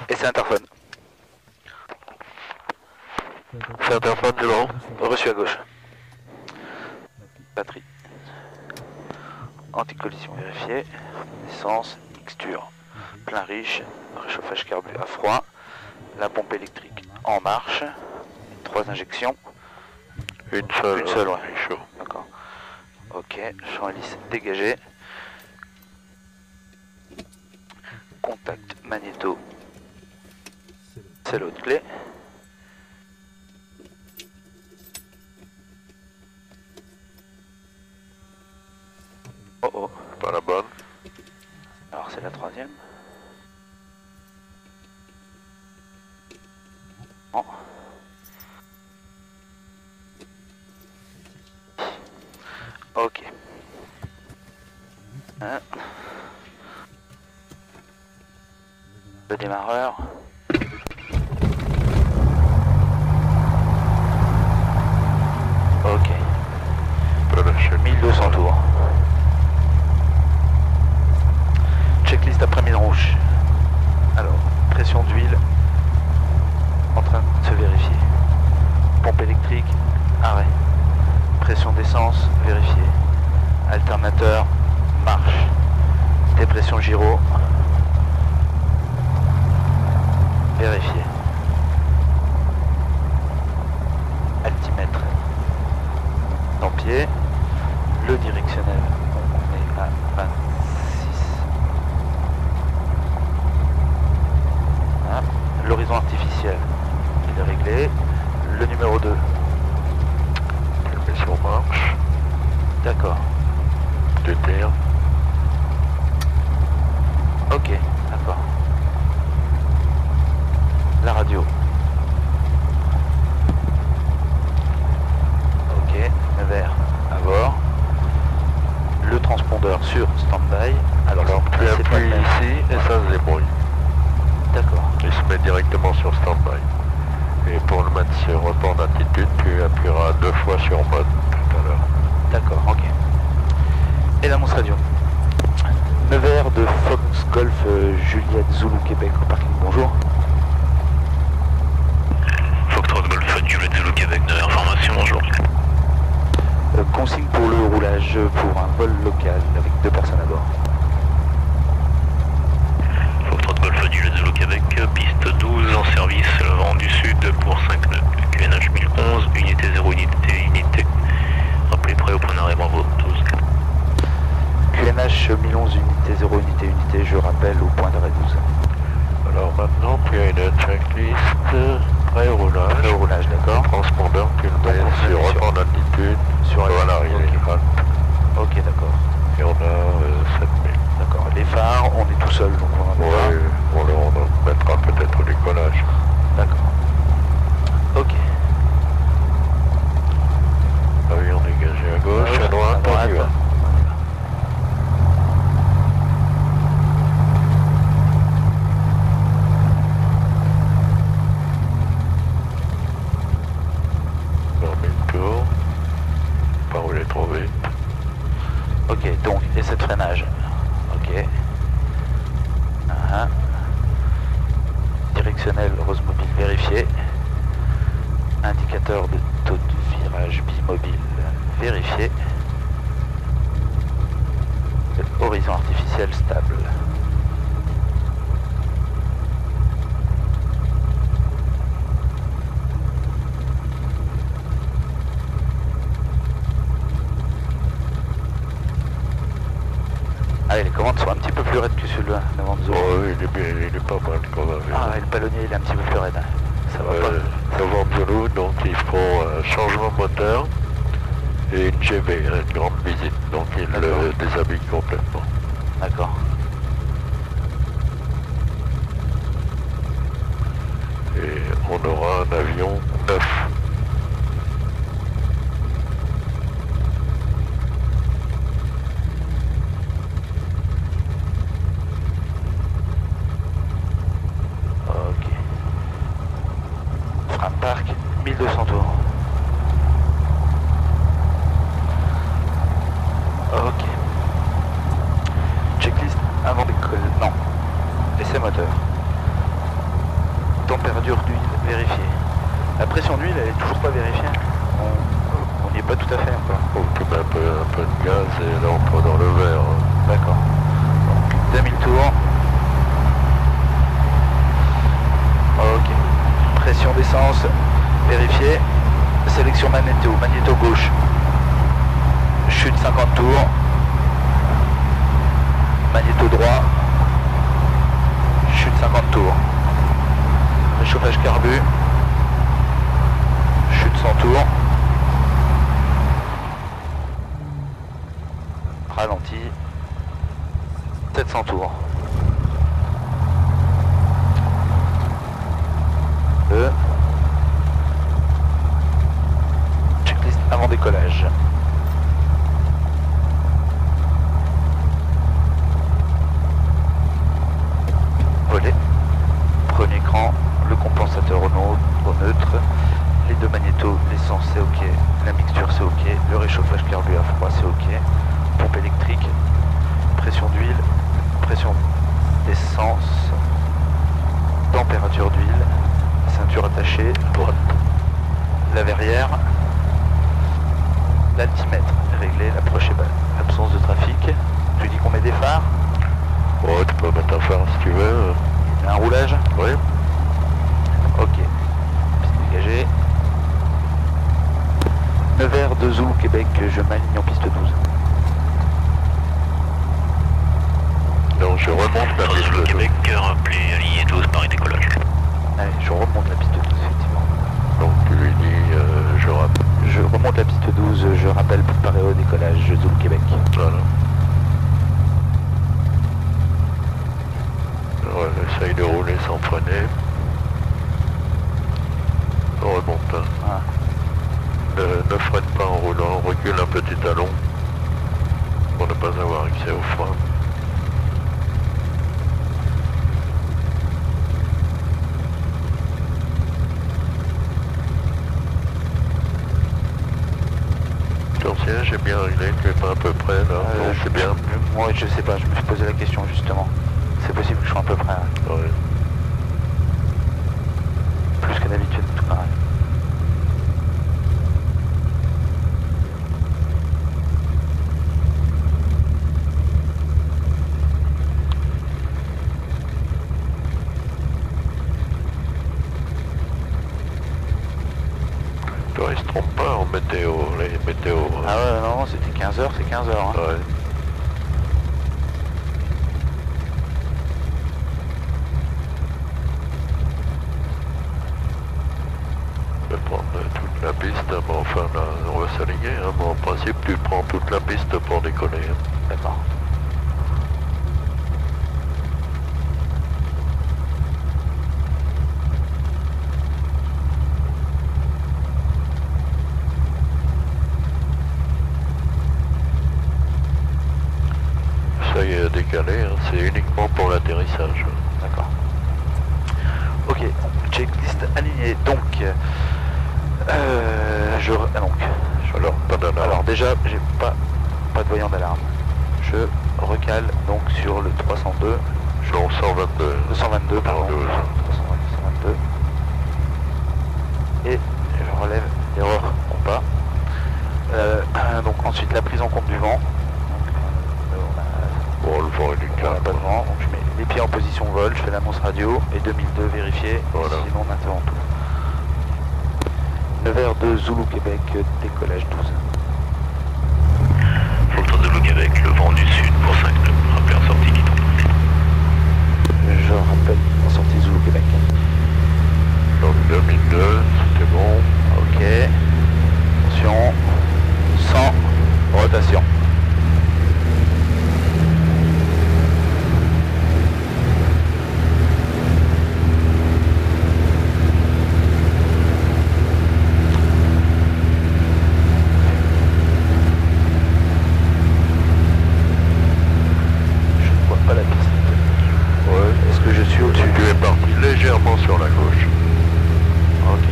Et c'est interphone. C'est interphone du long. Reçu à gauche. Batterie. Anticollision vérifiée. Essence, mixture. Plein riche. Réchauffage carbu à froid. La pompe électrique en marche. 3 injections. Une seule, ouais. Chaud. D'accord. Ok, champ hélice dégagé. Contact magnéto. C'est l'autre clé. Oh oh. Pas la bonne. Alors c'est la 3e. Oh. Ok. Le démarreur. Ok. Peut lâcher. 1200 tours. Checklist après mine rouge. Alors, pression d'huile en train de se vérifier. Pompe électrique, arrêt. Pression d'essence, vérifié. Alternateur, marche. Dépression gyro, vérifié. Altimètre, pied. Le directionnel, on est à 26. Voilà. L'horizon artificiel, il est réglé. Le numéro 2. Je le mets sur marche. D'accord. Déterre. Ok, d'accord. La radio. Ok, le vert à bord. Le transpondeur sur stand-by. Alors tu c'est pas le appuies même. ici et ça se débrouille. D'accord. Il se met directement sur stand-by. Et pour le mettre sur report d'attitude, tu appuieras 2 fois sur mode tout à l'heure. D'accord, ok. Et l'annonce radio. Nevers de Fox Golf Juliette Zulu Québec au parking, bonjour. Foxtrot Golf Juliette Zulu Québec, Nevers, information, bonjour. Consigne pour le roulage pour un vol local avec 2 personnes à bord. Foxtrot Golf Juliette Zulu Québec, piste 12 en service, vent du sud pour 5 nœuds. QNH 1011, unité 0, unité. Rappelez prêt au point d'arrêt, bravo, 12. QNH 1011, unité 0, unité, je rappelle au point d'arrêt 12. Alors maintenant tu as une checklist pré-roulage. Pré-roulage, d'accord. Transpondeur, tu le mets sur report d'attitude. Voilà, il est halte. Ok, d'accord. Et on a 7000. D'accord. Les phares, on est tout seul, donc on en a Ouais, on mettra peut-être au décollage. D'accord. Ok. Avion dégagé à gauche, à droite, on y va. On met le tour. Pas rouler trop vite. Ok, donc, essai de freinage. Ok. Directionnel Rose Mobile vérifié. Indicateur de taux de virage bimobile vérifié. Horizon artificiel stable. Allez, les commandes sont un petit peu plus raides que celui-là, Navanzo. Oh, il est bien, il est pas mal quand même. Ah, et le palonnier, il est un petit peu plus raide. Ça va pas. Navanzo, donc il faut un changement moteur et une GB, une grande visite. Donc il le déshabille complètement. D'accord. Et on aura un avion neuf. Ok. Frein de parc, 1200 tours. Ok. Checklist avant d'école. Non. Essai moteur. d'huile, elle est toujours pas vérifiée. On n'y est pas tout à fait encore. Faut que tu mets un peu de gaz et là on prend dans le verre. Hein. D'accord. 2000 tours. Ok. Pression d'essence vérifiée. Sélection magnéto gauche. Chute 50 tours. Magnéto droit. Chute 50 tours. Réchauffage carbu. Chute 100 tours. Ralenti. 700 tours. 2. Checklist avant décollage. Volet. Premier cran, le compensateur au neutre, les deux magnétos, l'essence c'est ok, la mixture c'est ok, le réchauffage carbu à froid c'est ok, pompe électrique, pression d'huile, pression d'essence, température d'huile, ceinture attachée, droite, la verrière, l'altimètre réglé, l'approche et l'absence de trafic. Tu dis qu'on met des phares? Ouais, tu peux mettre un phare si tu veux. Un roulage? Oui. Ok. Piste dégagée. Nevers de Zulu Québec, je m'aligne en piste 12. Donc je remonte la piste 12. Québec, rappelez aligné 12 Paris décollage. Allez, je remonte la piste 12, effectivement. Donc tu lui dis, Je remonte la piste 12, je rappelle préparé au décollage, Zulu Québec. Voilà. Ouais, essaye de rouler sans freiner. On remonte. Hein. Ah. Ne freine pas en roulant, recule un petit talon pour ne pas avoir accès au frein. Ton siège est bien réglé, tu es pas à peu près là, bon, c'est bien. Moi je sais pas, je me suis posé la question justement. C'est possible que je sois à peu près. Hein. Ouais. Plus que d'habitude, tout pareil. Toi, il se trompe pas en météo, les météos. Ah ouais, non, c'était 15h, c'est 15h. Hein. Ouais. Je vais prendre toute la piste, bon, enfin là, on va s'aligner, hein, mais en principe tu prends toute la piste pour décoller. Hein. D'accord. Ça y est, décalé, hein, c'est uniquement pour l'atterrissage. D'accord. Ok, checklist alignée. Donc, Alors, pas d'alarme. alors déjà, j'ai pas de voyant d'alarme. Je recale donc sur le 302. Non, 122. Le 122, pardon. 112. 122. Et je relève l'erreur compas. Donc ensuite la prise en compte du vent. Bon, le vent il est On n'a calme. pas de vent, donc je mets les pieds en position vol, je fais l'annonce radio et 2002 vérifié, Voilà. sinon on interrompt tout. Nevers de Zulu Québec, décollage 12. Foxtrot Zulu Québec, le vent du sud pour 5 nœuds. Rappelez en sortie guidon. Je rappelle en sortie Zulu Québec. Donc 2002, c'était bon. Ok. Attention. 100. Rotation. Je ne vois pas la piste. Ouais. Est-ce que je suis au-dessus? Tu es parti légèrement sur la gauche. Ok.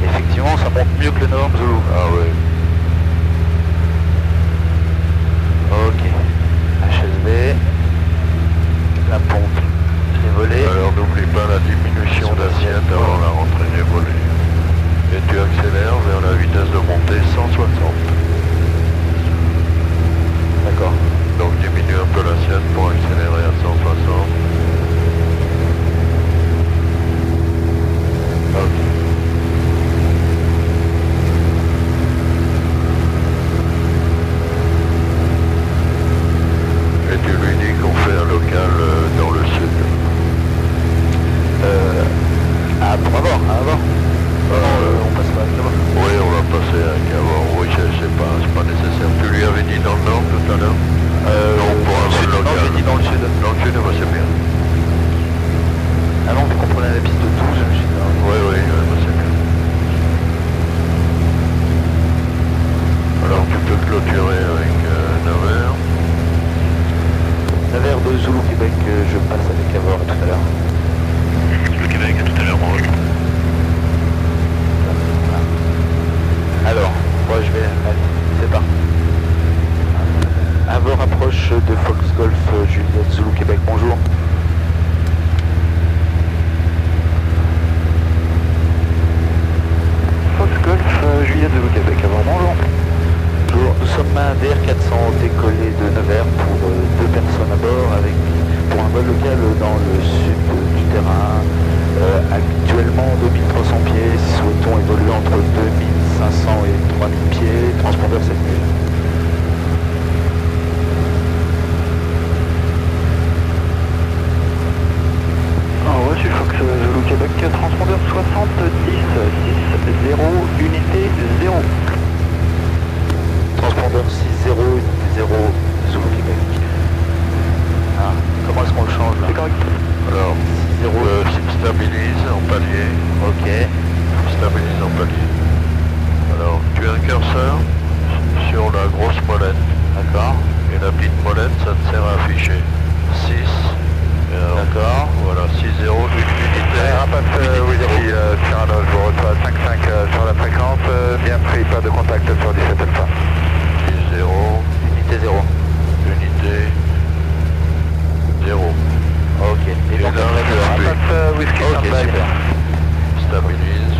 Effectivement, ça monte mieux que le Novembre Zulu. Ah ouais. Ok. HSV. La pompe. Les volets. Alors n'oublie pas bord, à bord. On passe pas avec là-bas. Oui, on va passer avec avant. Oui, c'est pas nécessaire. Tu lui avais dit dans le nord tout à l'heure? Non, pour un vol Non, local. j'ai dit dans le sud. Dans le sud, bah, c'est bien. Ah non, vu qu'on prenait la piste de 12, je me suis dit... Oui, bah, c'est bien. Alors, tu peux clôturer avec Nevers. Nevers de Zulu Québec, je passe avec Avor tout à l'heure. Le Québec, à tout à l'heure, bonjour. Alors, moi je vais... Allez, c'est parti. Avor approche de Fox Golf Juliette Zulu Québec, bonjour. Fox Golf Juliette Zulu Québec, Avor, bonjour. Bonjour, nous sommes à DR400 décollé de Nevers pour 2 personnes à bord pour un vol local dans le sud du terrain. Actuellement 2300 pieds, souhaitons évoluer entre 2500 et 3000 pieds, transpondeur 7000. Reçu Fox Zulu Québec, transpondeur 70 60 unité 0. Transpondeur 60 unité 0 Zulu Québec. Ah, comment est-ce qu'on le change là? C'est correct. Alors, 0. Stabilise en palier. Ok. Stabilise en palier. Alors, tu as un curseur sur la grosse molette. D'accord. Et la petite molette, ça te sert à afficher 6. D'accord. Voilà, 6-0, unité. Rapace Whisky Cyrano, je vous reçois 5-5 sur la fréquence, bien pris, pas de contact sur 17 alpha. 6-0, Unité 0. unité 0. Ok. Et donc là, Rapace Whisky ok, Standby. super. Stabilise.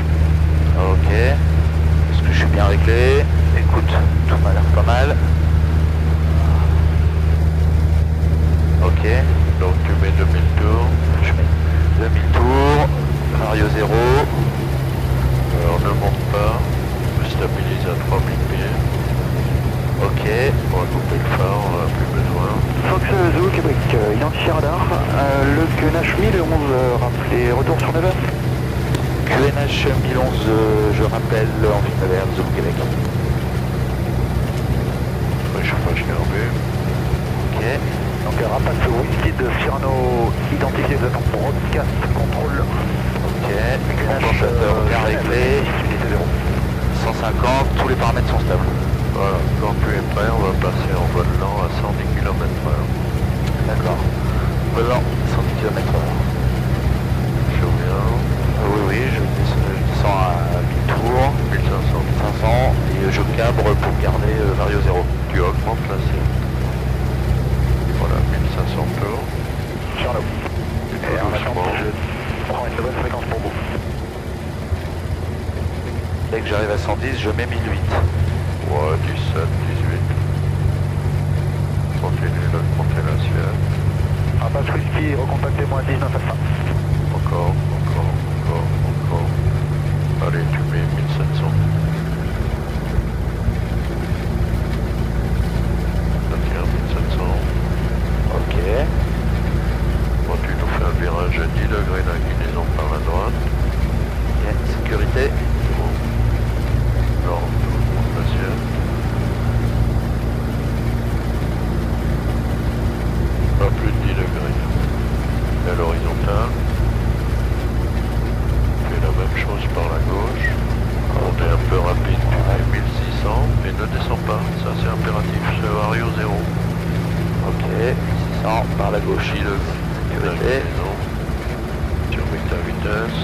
Ok. Est-ce que je suis bien réglé? Écoute, tout m'a l'air pas mal. Ok. Donc tu mets 2000 tours. Je mets 2000 tours. Mario 0. Alors ne monte pas. Stabilise à 3000 pieds. Ok. On va couper le phare, on n'en a plus besoin. Fox Zulu Québec, identifié radar. Le QNH 1011, rappelez, retour sur Nevers. QNH 1011, je rappelle, en vue de Nevers, Zulu Québec. Réchauffage carbu. Ok. Donc Rapace Whisky de Cyrano, identifié, vous attendez broadcast contrôle. Ok. Compensateur bien réglé. Unité 0. 150, tous les paramètres sont stables. Voilà, quand tu es prêt, on va passer en vol lent à 110 km/h. D'accord. Volant 110 km/h. Souviens, Oui, je descends à 1000 tours, 1500. 500, et je cabre pour garder Vario 0. Tu augmentes la cible. Voilà, 1500 tours. Cyrano. Tu Et peux en doucement. attendant, je prends une nouvelle fréquence pour vous. Dès que j'arrive à 110, je mets 1008. Ouais, 17, 18. Continue de monter la ciel. Rapace Whisky, recontactez-moi 19 alpha. Encore. Allez, tu mets 1700. Ça tient, 1700. Ok. Bon, tu nous fais un virage à 10 degrés d'inclinaison par la droite. Ok, sécurité. Alors, on monte la ciel. Pas plus de 10 degrés. Et à l'horizontale. Fais la même chose par la gauche. On est un peu rapide, tu mets 1600 et ne descends pas. Ça c'est impératif. C'est Vario 0. Ok, 600 par la gauche. 10 degrés. Sécurité. Tu remets ta vitesse.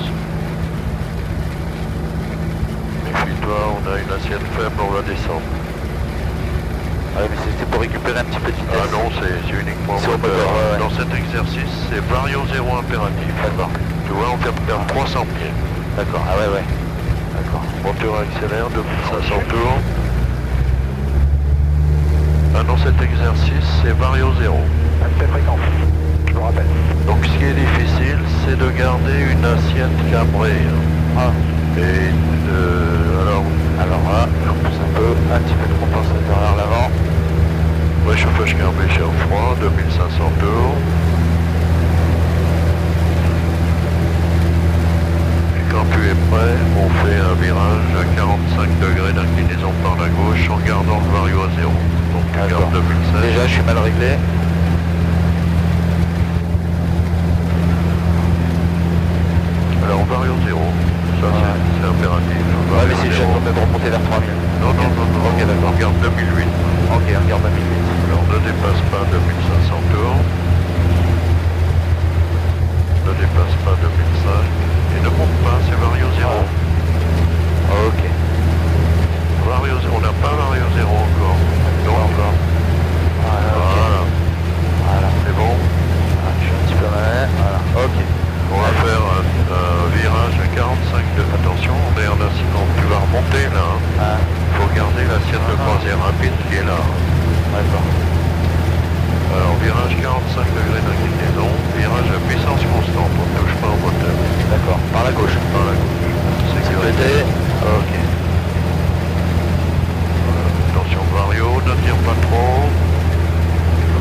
Méfie-toi, on a une assiette faible, on va descendre. Ouais, mais c'était pour récupérer un petit peu de vitesse. Ah non, c'est uniquement C'est au moteur. moteur, ouais. Dans cet exercice, c'est Vario 0 impératif. D'accord. Tu vois, on vient de perdre 300 pieds. D'accord, ah ouais. D'accord. Moteur accélère, 2500 tours. Ah, dans cet exercice, c'est Vario 0. Cette fréquence, je vous rappelle. Donc ce qui est difficile, c'est de garder une assiette cabrée. Ah, Et alors là, je pousse un petit peu de compensateur vers l'avant. réchauffage carbu chez froid, 2500 tours. Et quand tu prêt, on fait un virage à 45 degrés d'inclinaison par la gauche en gardant le vario à 0. Donc tu gardes 2016. Déjà, je suis mal réglé. Alors vario 0, ça c'est impératif. Ouais, mais c'est déjà quand même remonter vers 3000. Non. Ok, d'accord. On garde 2008. Ok, on garde 2008. Alors ne dépasse pas 2500 tours. Ne dépasse pas 2005. Et ne monte pas, c'est vario 0. Ok. Vario 0, on n'a pas vario 0 encore. Non encore. Voilà. C'est bon. Ah, je suis un petit peu mal. Voilà. Ok. On va faire un virage à 45 degrés. Attention, on est en incident. Tu vas remonter là. Il faut garder l'assiette de croisière rapide qui est là. D'accord. Alors virage 45 degrés d'inclinaison, virage à puissance constante, on ne touche pas au moteur. D'accord. Par la gauche. Par la gauche. Sécurité. Ok. Attention vario, ne tire pas trop.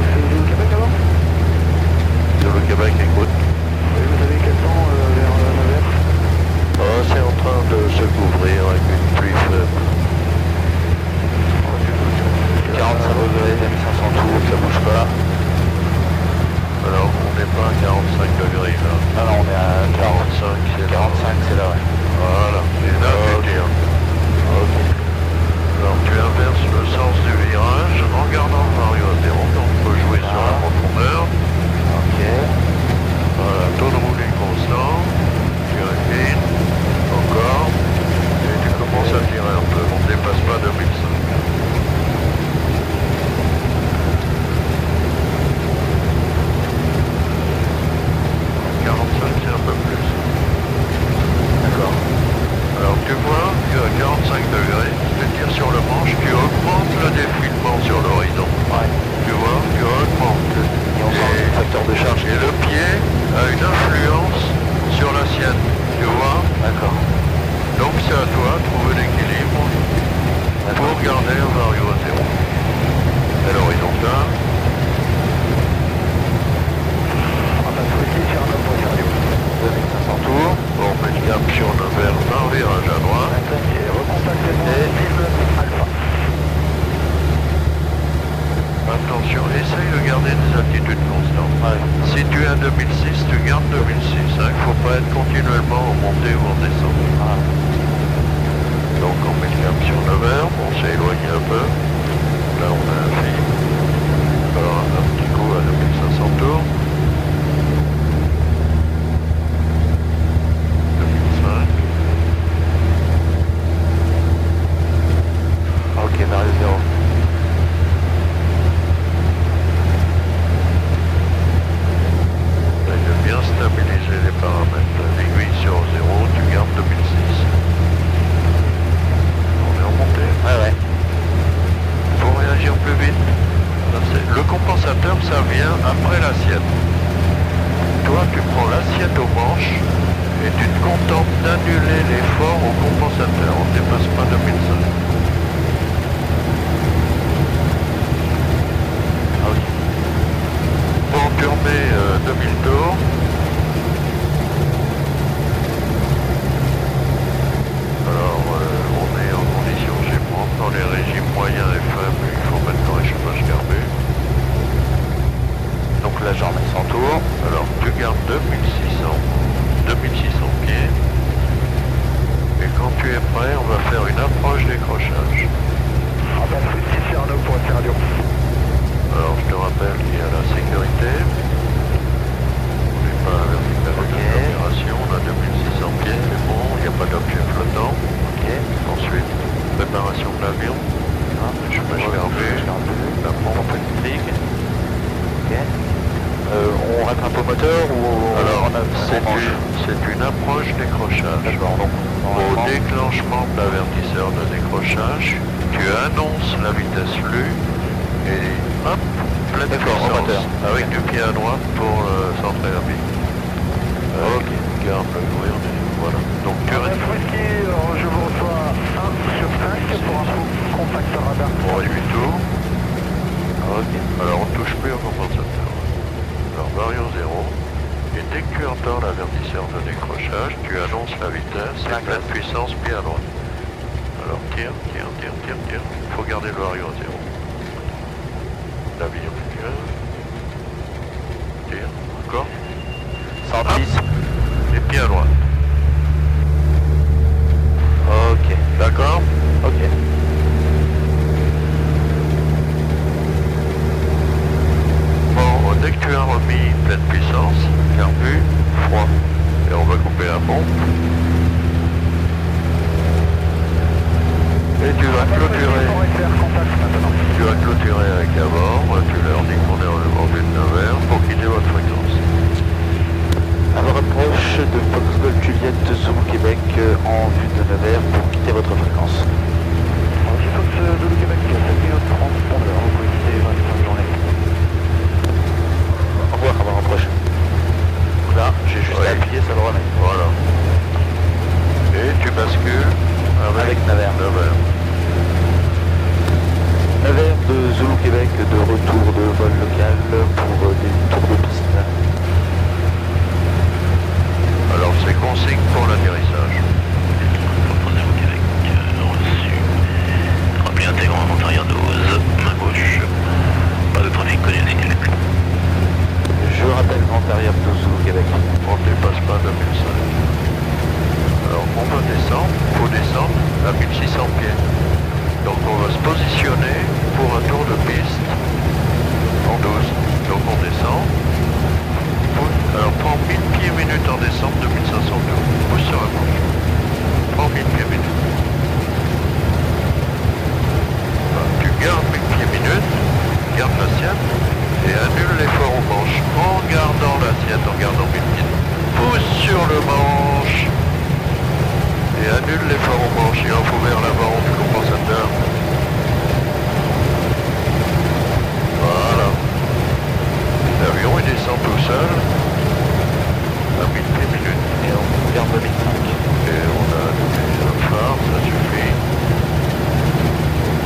C'est le Québec alors? Sur le Québec, écoute. Oui, vous avez quel temps vers Nevers? C'est en train de se couvrir avec une pluie faible. 45 degrés, 2500 tours, ça bouge pas. Alors on n'est pas à 45 degrés là. Non, on est à 45, c'est là. 45, c'est là, ouais. Voilà, et là tu tires. Ok. Alors tu inverses le sens du virage en gardant le vario à 0, donc on peut jouer sur la profondeur. Ok. Voilà, taux de roulis constant, tu inclines, encore, et tu commences à tirer un peu, on ne dépasse pas 2005. C'est un peu plus. D'accord. Alors tu vois, tu as 45 degrés, tu tires sur le manche, tu augmentes le défilement sur l'horizon. Ouais. Tu vois, tu augmentes. Et on sent le facteur de charge. Et le pied a une influence sur la sienne, tu vois. D'accord. Donc c'est à toi de trouver l'équilibre pour garder un vario à 0. Et l'horizontal. Sur un autre service. 2500 tours. On met le cap sur le vert par virage à droite. Et recontactez-moi Alpha. Attention, essaye de garder des altitudes constantes. Ouais. Si tu es à 2006, tu gardes 2006. Il ne faut pas être continuellement en montée ou en descente. Donc on met le cap sur le vert, on s'est éloigné un peu. Là on a un fil. Alors un petit coup à 2500 tours. 2005. Ok, vario 0. De bien stabiliser les paramètres. L'aiguille sur 0, tu gardes 2006. On est remonté. Ouais. Faut réagir plus vite. Le compensateur, ça vient après l'assiette. Toi, tu prends l'assiette au manche et tu te contentes d'annuler l'effort au compensateur. On ne dépasse pas 2005. Bon, tu remets 2000 tours. Alors, on est en condition G-prendre. Dans les régimes moyens et faibles, il faut mettre le réchauffage carbu. Donc là, j'en mets 100 tours. Alors, tu gardes 2600 pieds. Et quand tu es prêt, on va faire une approche décrochage. En bas de 6 Arnaud pour Sergio. Alors, je te rappelle qu'il y a la sécurité. On n'est pas à la verticale de l'agglomération. On a 2600 pieds, c'est bon. Il n'y a pas d'objet flottant. Ok. Ensuite, préparation de l'avion. Chauffage carbu. La pompe électrique. Ok. On rattrape au moteur ou Alors, on a c'est une approche décrochage. D'accord, donc Au déclenchement de l'avertisseur de décrochage, tu annonces la vitesse flux et hop, pleine puissance avec du pied à droite pour centrer la bille. Ok, garde le bruit, voilà. Donc tu restes. Je vous reçois 1 sur 5 pour un contact radar. Pour 8 tours. Ok. Alors on ne touche plus au compensateur. Alors vario 0. Et dès que tu entends l'avertisseur de décrochage, tu annonces la vitesse et pleine puissance pied à droite. Alors tire. Il faut garder le vario à 0. L'avion tire. Encore. 110. Et pied à droite. Ok. D'accord? Ok. Bon, dès que tu as remis pleine puissance, carbu, froid. Et on va couper la pompe. Et tu vas clôturer. Tu vas clôturer avec à bord. Tu leur dis qu'on est en vue de Nevers pour quitter votre fréquence. Alors approche de Foxgol Juliette Zulu Québec en vue de Nevers pour quitter votre fréquence. Fox Zulu Québec, 7 minutes 30, bon vous pouvez quitter fin de journée. Au revoir, avant approche. Là, j'ai juste à appuyer, ça le remet. Voilà. Et tu bascules avec Nevers. Nevers de Zulu Québec, de retour de vol local pour des tours de piste. Alors c'est consigne pour l'atterrissage. Zulu Québec, reçu. Rappelé intégrant avant arrière 12, main gauche. Pas de trafic connu à signaler. Je rappelle vent arrière de Zulu Québec. On ne dépasse pas 2005. Alors on va descendre, il faut descendre à 1600 pieds. Donc on va se positionner pour un tour de piste en 12. Donc on descend. Alors prends 1000 pieds minutes en descente de 1500 tours. Pousse sur la gauche. Prends 1000 pieds minutes. Alors, tu gardes 1000 pieds minutes, garde l'assiette et annule l'effort au manche en gardant l'assiette, en gardant 1000 pieds. Pousse sur le manche et annule l'effort au manche. Il en faut vers l'avant du compensateur. Voilà. L'avion il descend tout seul à 1000 pieds minutes. Et on garde le 1005. Et on a allumé le phare, ça suffit.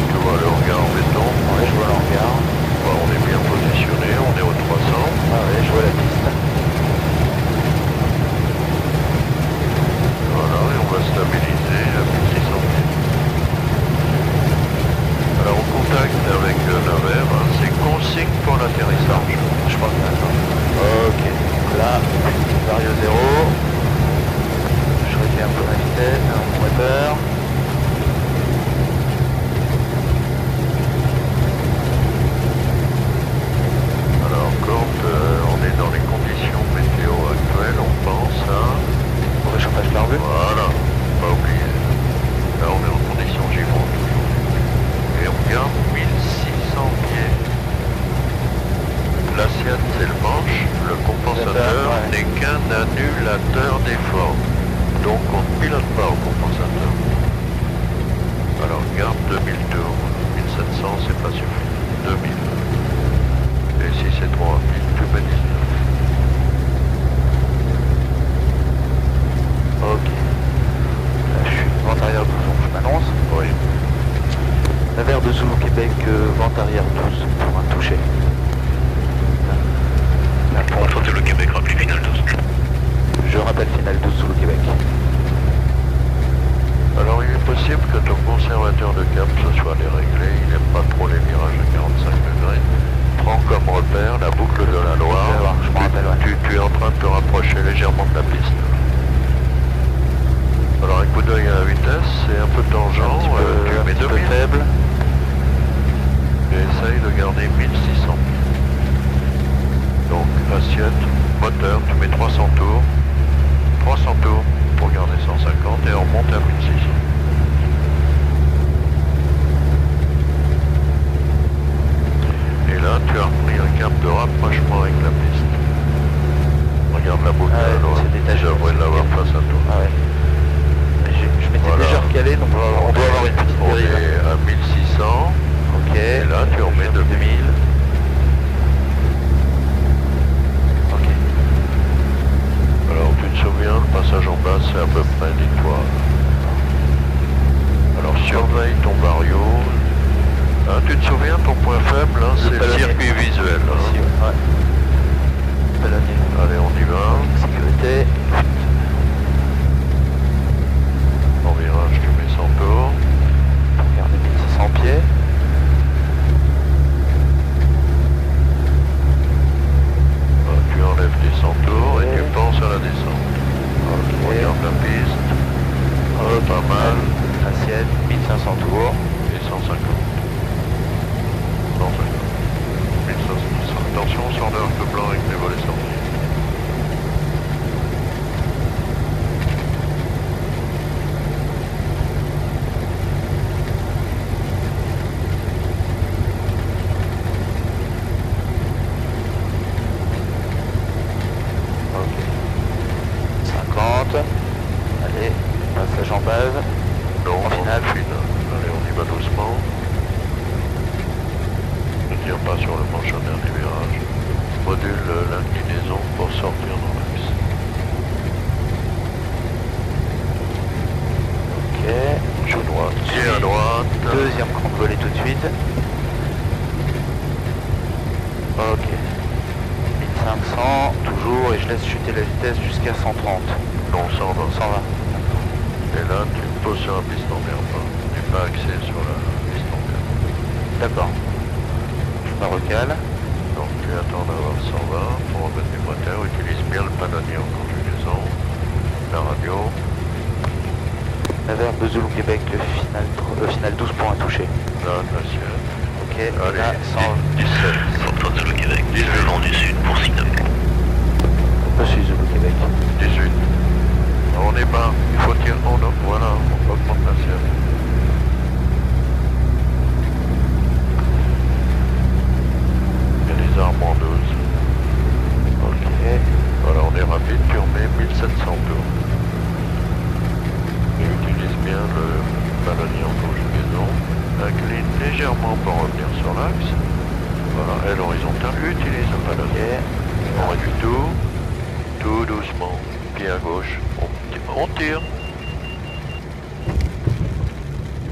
Tu vois le regard en béton. Ouais, je vois le regard. Bon, on est bien positionné, on est au 300. Ah ouais, je vois la piste. Voilà, et on va stabiliser à 1600 pieds. Alors on contacte avec Nevers, hein, c'est consigne pour l'atterrissage. Je crois que maintenant. Ok. Là, vario 0. Je réduis un peu ma vitesse, mon moteur. Alors quand on est dans les conditions météo actuelles, on pense à... Au réchauffage larvé. Voilà, pas oublier. Là on est en condition Givron toujours. Et on garde 1600 pieds. L'assiette c'est le manche, le compensateur n'est qu'un annulateur d'effort. Donc on ne pilote pas au compensateur. Alors garde 2000 tours. 1700 c'est pas suffisant. 2000. Et si c'est trop rapide, tu mets 19. Ok. Là, je suis vent arrière 12, donc je m'annonce. Oui. Nevers de Zulu Québec, vent arrière 12 pour un toucher. La pompe. Contour Zulu Québec, rappelé final 12. Je rappelle final 12 Zulu Québec. Alors il est possible que ton conservateur de cap ce soit déréglé, il n'aime pas trop les virages à 45 degrés. Prends comme repère la boucle de la Loire. Je me rappelle, ouais. Tu es en train de te rapprocher légèrement de la piste. Alors un coup d'œil à la vitesse, c'est un peu tangent, tu mets 2000 faible. et essaye de garder 1600 pieds. Donc assiette, moteur, tu mets 300 tours. 300 tours pour garder 150 et on remonte à 1600. Et là, tu as repris un cap de rapprochement avec la piste. Regarde la boucle de la Loire. J'aimerais l'avoir face à toi. Ah ouais. Je m'étais déjà recalé, donc on doit avoir une petite On dérive. est à 1600. Ok. Et là, tu remets 2000. Ok. Alors, tu te souviens, le passage en bas, c'est à peu près, dis-toi. Alors, surveille ton vario. Hein, tu te souviens, ton point faible, hein, c'est le circuit visuel. Hein. Ici, ouais. Ballonnier. Allez, on y va. Sécurité. En virage, tu mets 100 tours. Regardez 1500 pieds. Tu enlèves tes 100 tours et tu penses à la descente. Ok. Regarde la piste. Pas mal. Assiette, 1500 tours. Et 150. 150. 1500. Attention, sort de l'arc blanc avec les volets sortis. Ok. 50. Allez, passage en base. Non, En finale. Allez, on y va doucement. Ne tire pas sur le manche à dernier virage. Module l'inclinaison pour sortir dans l'axe. Ok. Joue droite. Tire à droite. Deuxième grande volée tout de suite. Ok. 1500, toujours, et je laisse chuter la vitesse jusqu'à 130. Non, 120. 120. Et là, tu te poses sur la piste en herbe. Tu n'es pas axé sur la piste en herbe. D'accord. Je me recale. Donc tu attends d'avoir 120 pour remettre les moteurs. Utilise bien le panonnier en conjugaison. La radio. Navarre, Bezoulou, Québec, le final 12 pour un touché. Là, l'assiette. Ok, Allez, là, 17. Centre de le Québec, le vent du sud pour Sinop. Monsieur Zulu, Québec. 18. On est bas. Il faut tirer. Voilà, on augmente l'assiette. Il y a les arbres en 12. Ok. Voilà, on est rapide, tu remets 1700 tours. Et utilise bien le ballonnier en conjugaison. Incline légèrement pour revenir sur l'axe. Voilà, aile horizontale, utilise le ballonnier. On réduit tout doucement. Pied à gauche, on tire.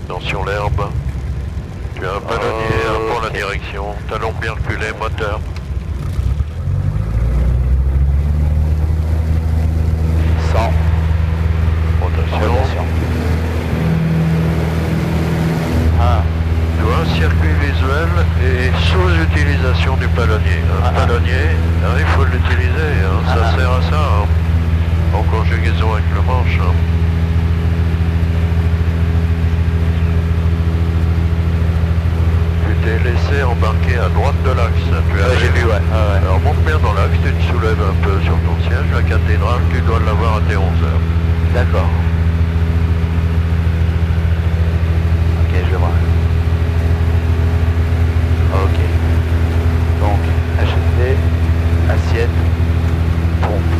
Attention l'herbe. Tu as un ballonnier pour la direction. Talon bien reculé, moteur. 100. Rotation. Rotation. 1. Tu vois, un circuit visuel et sous-utilisation du ballonnier. Un ballonnier, il faut l'utiliser, ça sert à ça, en conjugaison avec le manche. Tu t'es laissé embarquer à droite de l'axe. J'ai vu, ouais. Alors monte bien dans l'axe, tu te soulèves un peu sur ton siège, la cathédrale, tu dois l'avoir à tes 11 heures. D'accord. Ok, je le vois. Ok. Donc, acheter, assiette, pompe,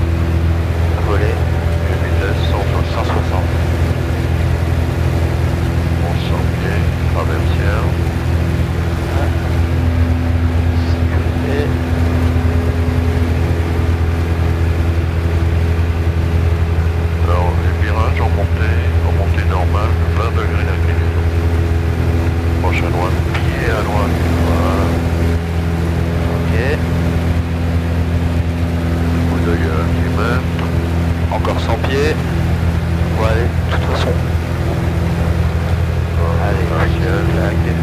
volet, Et vitesse 160. 160. 1100 pieds, traversière. Sécurité. Alors, les virages en montée normale, 20 degrés d'inclinaison. Proche à droite, pied à droite. Voilà. Ok. Coup d'œil à 10 mètres. Encore 100 pieds. Bon, allez, de toute façon. Allez, L'assiette.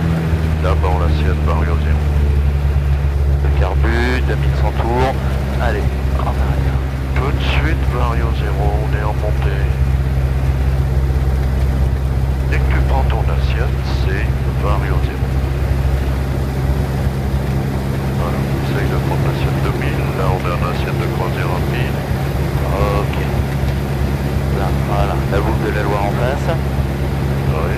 D'abord l'assiette Vario 0. le carbu, 2100 tours. Allez, en arrière. Tout de suite Vario 0, on est en montée. Dès que tu prends ton assiette, c'est Vario 0. Voilà, essaye de prendre l'assiette 2000. Là, on a une assiette de croisière rapide. Ok. Là, voilà, la boucle de la Loire en face. Oui.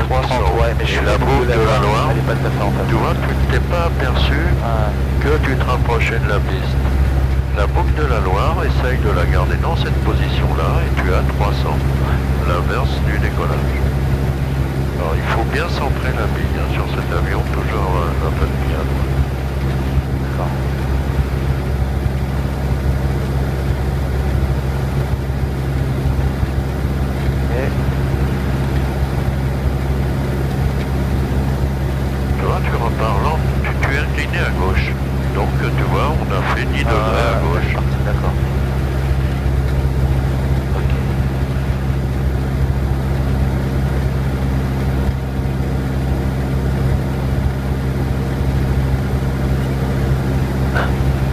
300. Ouais, mais je suis la boucle de la Loire, elle est pas tout à fait en face. tu vois, tu ne t'es pas aperçu que tu te rapprochais de la piste. La boucle de la Loire, essaye de la garder dans cette position-là et tu as 300, l'inverse du décollage. Alors il faut bien centrer la bille hein, sur cet avion, toujours un peu de bille à droite. D'accord. Tu vois, tu repars lent, tu es incliné à gauche. Donc tu vois, on a fait 10 degrés à gauche. D'accord.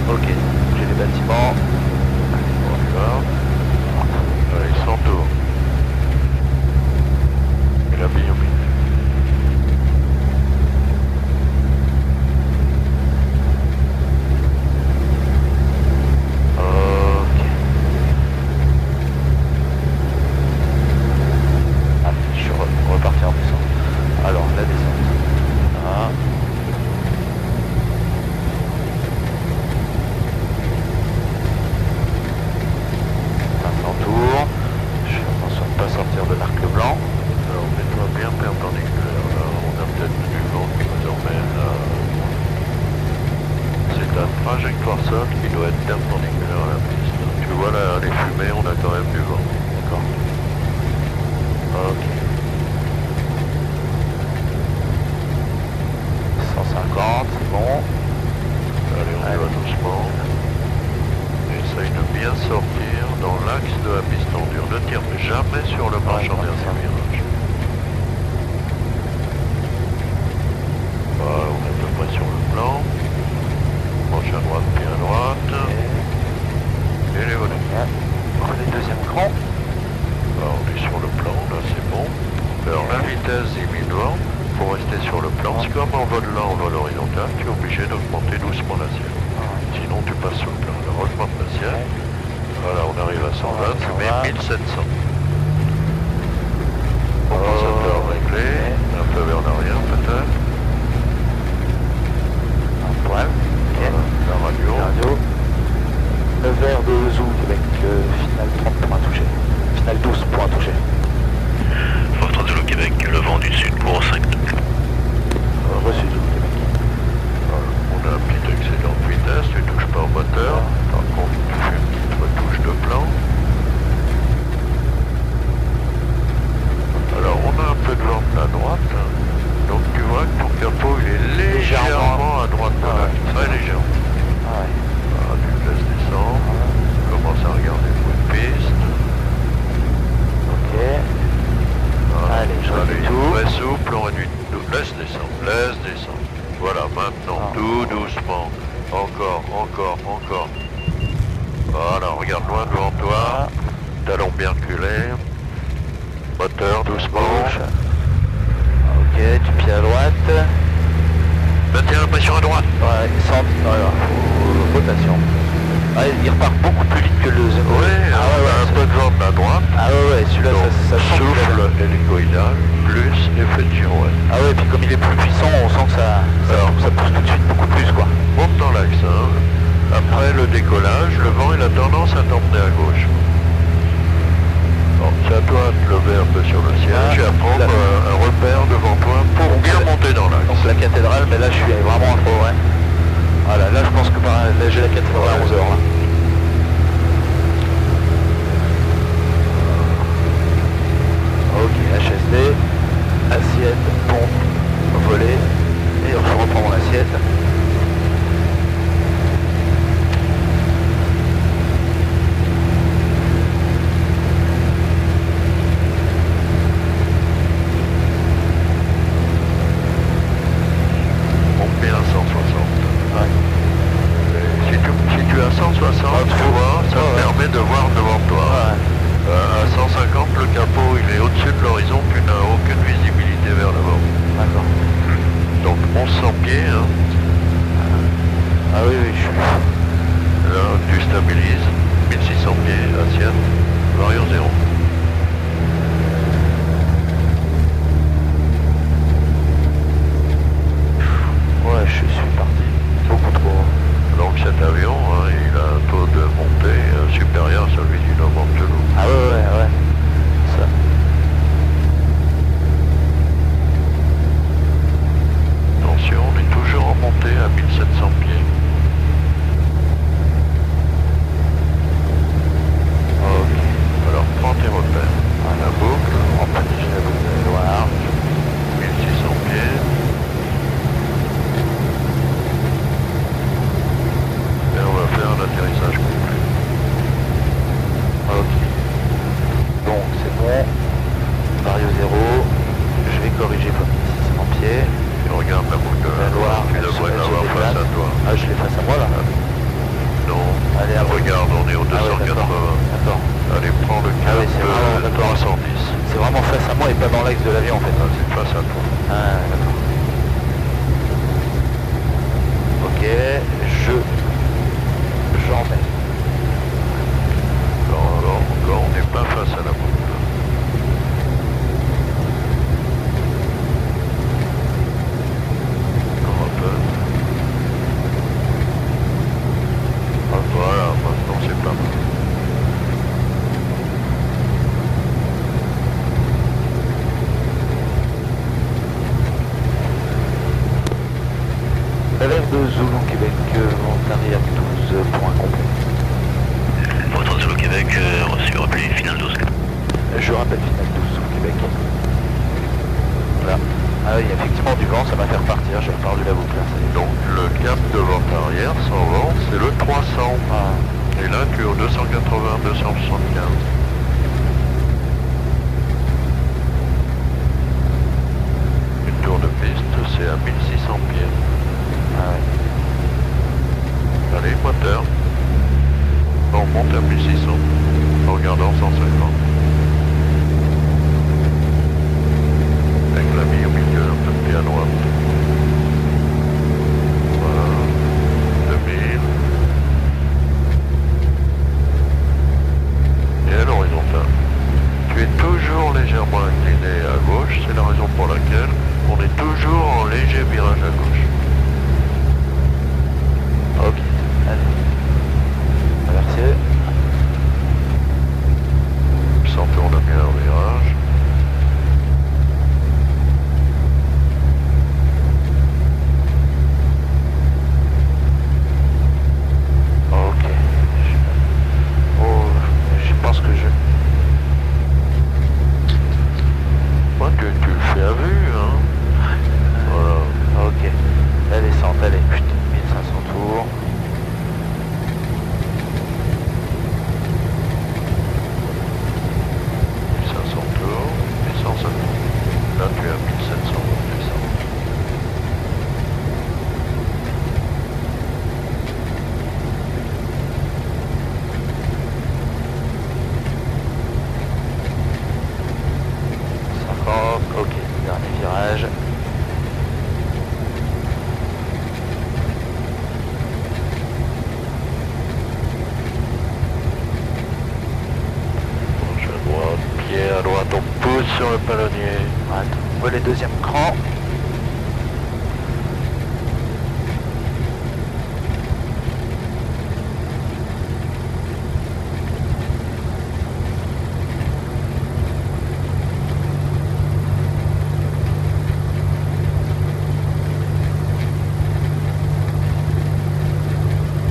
Ok, j'ai les bâtiments. D'accord. Allez, 100 tours. Et la bille au milieu. Reparti en descente. Alors, la descente. Voilà. 500 tours. Je fais attention de ne pas sortir de l'arc blanc. Alors mets-toi bien perpendiculaire. Là, on a peut-être du vent qui nous emmène à... C'est ta trajectoire sol qui doit être perpendiculaire à la piste. Tu vois là, les fumées, on a quand même du vent. D'accord. Ok. 150, c'est bon. Allez, on y va doucement. Essaye de bien sortir dans l'axe de la piste en dur. Ne tire jamais sur le marche en dernier virage. Voilà, on est à peu près sur le plan. Penche à droite, pied à droite. Et les volets. Prenez le deuxième cran. Alors, on est sur le plan, là c'est bon. Alors la vitesse diminue devant. Pour rester sur le plan, c'est comme en vol lent, en vol horizontal, tu es obligé d'augmenter doucement l'assiette. Sinon tu passes sur le plan. Alors augmente l'assiette. Voilà, on arrive à 120, tu mets 1700. Compensateur réglé, un peu vers l'arrière peut-être. Un poil. Voilà, la radio. Le vert de Zou avec final 30 points touchés. Final 12 points touchés. Foxtrot Zulu Québec, le vent du sud pour 5 nœuds. Reçu Zou Québec. Voilà, on a un petit excédent de vitesse, tu touches pas au moteur. Par contre, tu fais une petite retouche de plan. Alors on a un peu de vent de la droite. Donc tu vois que ton capot il est légèrement à droite de l'axe, très légèrement. Ah ouais. Voilà, tu te laisses descendre. Commence à regarder le bout de piste. Ok. Voilà. Allez, je réduis tout. Très souple, on réduit tout. Laisse descendre. Voilà, maintenant, tout doucement. Encore. Voilà, regarde loin devant toi. Talon bien reculé. Moteur doucement. Gauche. Ok, du pied à droite. Maintiens la pression à droite. Ouais, centre. Voilà. Rotation. Ah, il repart beaucoup plus vite que le Zou. Oui, un peu de vent de la droite. Ah ouais, celui-là, ça sent souffle hélicoïdal, plus effet de girouette. Ah ouais, puis comme il est plus puissant, on sent que ça pousse tout de suite beaucoup plus, quoi. Monte dans l'axe. Après le décollage, le vent il a tendance à t'emmener à gauche. Bon, c'est à toi de te lever un peu sur le siège et à prendre un repère devant toi pour bien monter dans l'axe. Donc la cathédrale, mais là je suis vraiment trop, ouais. Voilà, là je pense que là j'ai la cathédrale à 11h là. Ok, HSD, assiette, pompe, volet, et je reprends mon assiette. de Zulu Québec, vent arrière 12, point complet. Votre Zulu Québec, reçu, rappelé, final 12. Je rappelle final 12 Zulu Québec. Voilà. Ah oui, effectivement du vent, ça m'a fait repartir, j'ai reparti la boucle. Donc le cap de vent arrière sans vent, c'est le 300. Ah. Et là tu es au 280-275. Une tour de piste, c'est à 1600 pieds. Ah ouais. Allez, moteur. On monte à 1600 en regardant 150. Avec la bille au milieu, un peu de pied à droite. Voilà. 2000. Et à l'horizontale. Tu es toujours légèrement incliné à gauche, c'est la raison pour laquelle on est toujours en léger virage à gauche. Ok, allez. Inversé. Sans tourne bien un virage. Ok. Oh, je pense que je... Moi, tu le fais à vue, hein. Voilà. Ok. La descente, allez, putain, 1500 tours. Là, tu es à 1700 descendre. Ok, dernier virage. Gauche à droite, pied à droite, on pousse sur le palonnier. Voilà, volet deuxième cran.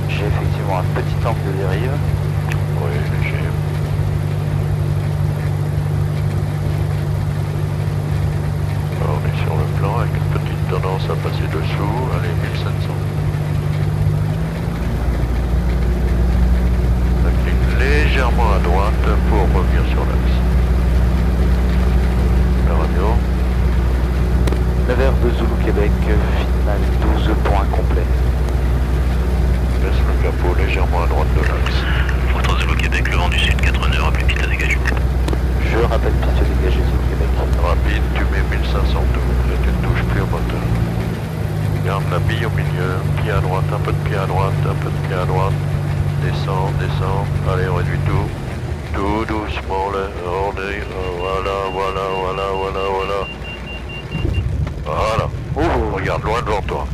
J'ai effectivement un petit angle de dérive. Oui, léger. Alors, on est sur le plan avec une petite tendance à passer dessous. Allez, 1700. Incline légèrement à droite pour revenir sur l'axe. La radio. Nevers de Zulu Québec, final 12 points complet. Laisse le capot légèrement à droite de l'axe. Votre Zulu Québec, le vent du sud, 4 nœuds, rappelé, piste dégagée. Je rappelle piste dégagée Zulu Québec. Rapide, tu mets 1500 tours et tu ne touches plus au moteur. Garde la bille au milieu, pied à droite, un peu de pied à droite, un peu de pied à droite. Descends, descends, allez on réduit tout. Tout doucement là, on est, voilà. Voilà. Oh. Regarde loin devant toi.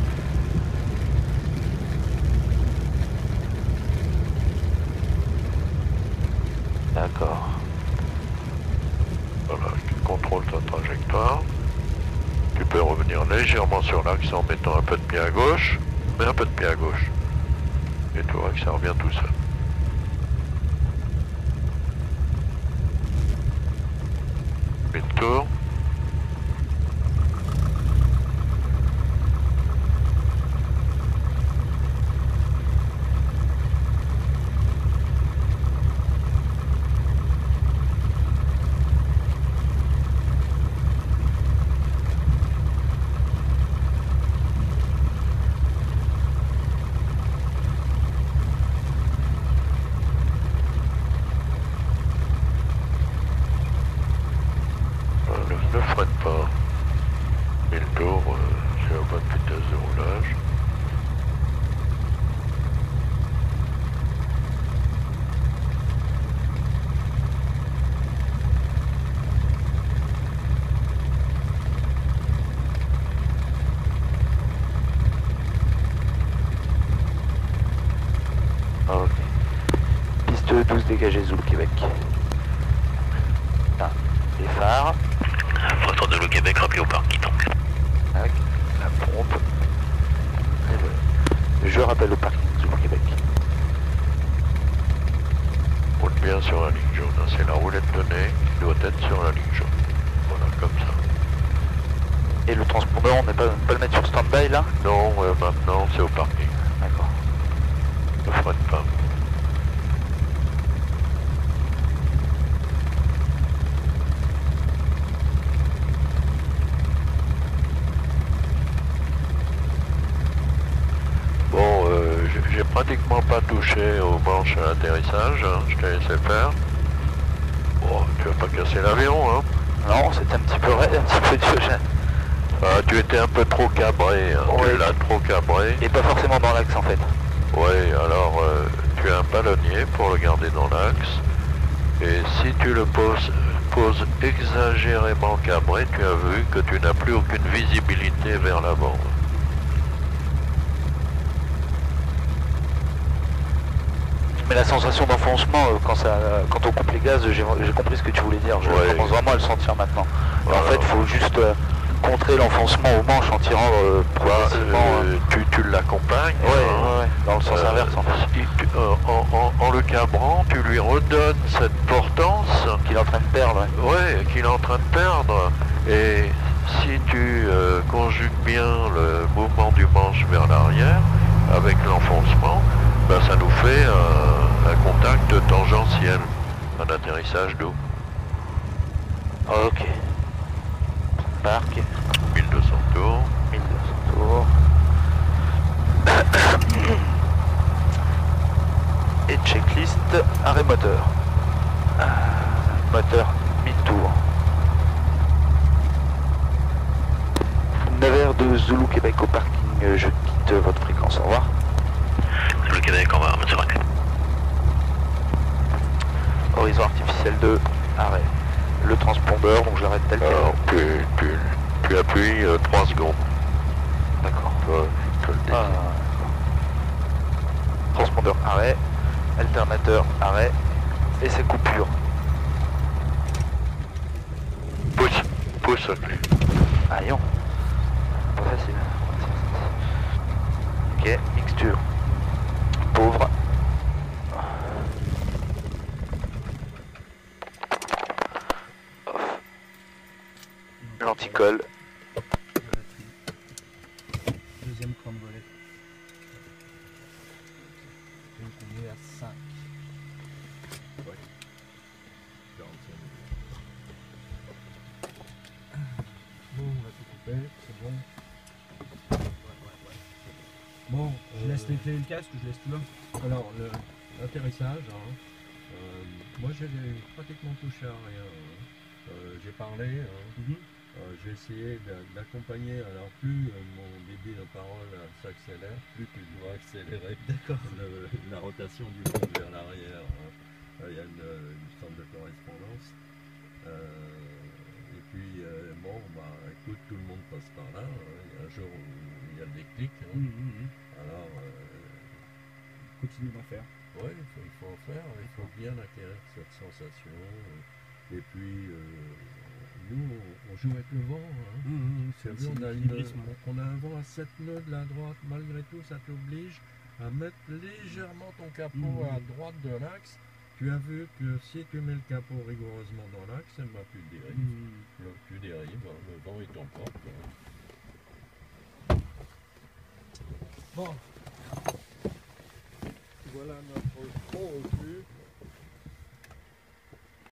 D'accord. Voilà, tu contrôles ta trajectoire. Tu peux revenir légèrement sur l'axe en mettant un peu de pied à gauche, mais un peu de pied à gauche. Et tu vois que ça revient tout seul. Une tour. Ne freine pas. 1000 tours, c'est à bonne vitesse de roulage. Ok. Piste 12 dégagée Zulu Québec. Ah, les phares. Votre de le Québec, rappelé au parc qui tank. Tac, la pompe. Et voilà. Je rappelle le parking du Québec. Roule bien sur la ligne jaune, c'est la roulette de nez qui doit être sur la ligne jaune. Voilà, comme ça. Et le transpondeur, on ne peut pas le mettre sur stand-by là? Non, maintenant c'est au parking. D'accord. Ne freine pas. Bon, j'ai pratiquement pas touché aux manches à l'atterrissage, hein, je t'ai laissé faire. Bon, tu vas pas casser l'avion, hein? Non, c'était un petit peu raide, un petit peu Diogène. Ah, tu étais un peu trop cabré, hein. Ouais. Tu l'as trop cabré. Et pas forcément dans l'axe en fait. Oui, alors tu as un ballonnier pour le garder dans l'axe. Et si tu le poses exagérément cabré, tu as vu que tu n'as plus aucune visibilité vers l'avant. Mais la sensation d'enfoncement, quand on coupe les gaz, j'ai compris ce que tu voulais dire. Je Ouais. commence vraiment à le sentir maintenant. Voilà. En fait, il faut juste contrer l'enfoncement au manche en tirant progressivement. Tu l'accompagnes. Ouais, dans le sens inverse en fait. En le cabrant, tu lui redonnes cette portance Qu'il est en train de perdre. Ouais. ouais, qu'il est en train de perdre. Et si tu conjugues bien le mouvement du manche vers l'arrière, avec l'enfoncement, ben, ça nous fait un contact tangentiel, un atterrissage doux. Ok. Parc, 1200 tours. 1200 tours. Et checklist, arrêt moteur. Moteur, 1000 tours. 9h de Zulu Québec au parking, je quitte votre fréquence, au revoir. Zulu Québec, on va remettre sur la clé. Horizon artificiel 2, arrêt. Le transpondeur, donc je l'arrête tel quel. Alors tu appuies 3 secondes. D'accord. Je te le dis. D'accord. Transpondeur, arrêt. Alternateur, arrêt. Et c'est coupure. Pousse la clé. Aïe, pas facile. Ok, mixture. Pauvre. Off. L'anticolle. Deuxième cran de volet. Donc on est à 5. Ouais. 45 minutes. Bon, on va tout couper, c'est bon. Bon, je laisse les clés et le casque, je laisse tout là. Alors, l'atterrissage, hein, moi j'ai pratiquement touché à rien. Hein. J'ai parlé, hein. J'ai essayé d'accompagner. Alors, plus mon débit de parole s'accélère, plus tu dois accélérer la rotation du monde vers l'arrière. Hein. Il y a une sorte de correspondance. Et puis, bon, bah écoute, tout le monde passe par là. Hein. Il y a un jour où il y a le déclic. Hein. Alors, Continue d'en faire. ouais, il faut en faire, il faut bien acquérir cette sensation. Et puis, nous, on joue avec le vent. Hein. Tu as vu, on a un vent à 7 nœuds de la droite. Malgré tout, ça t'oblige à mettre légèrement ton capot à droite de l'axe. Tu as vu que si tu mets le capot rigoureusement dans l'axe, bah, tu dérives. Là, tu dérives, hein, le vent il t'emporte. Hein. Bon. Voilà notre pro au plus.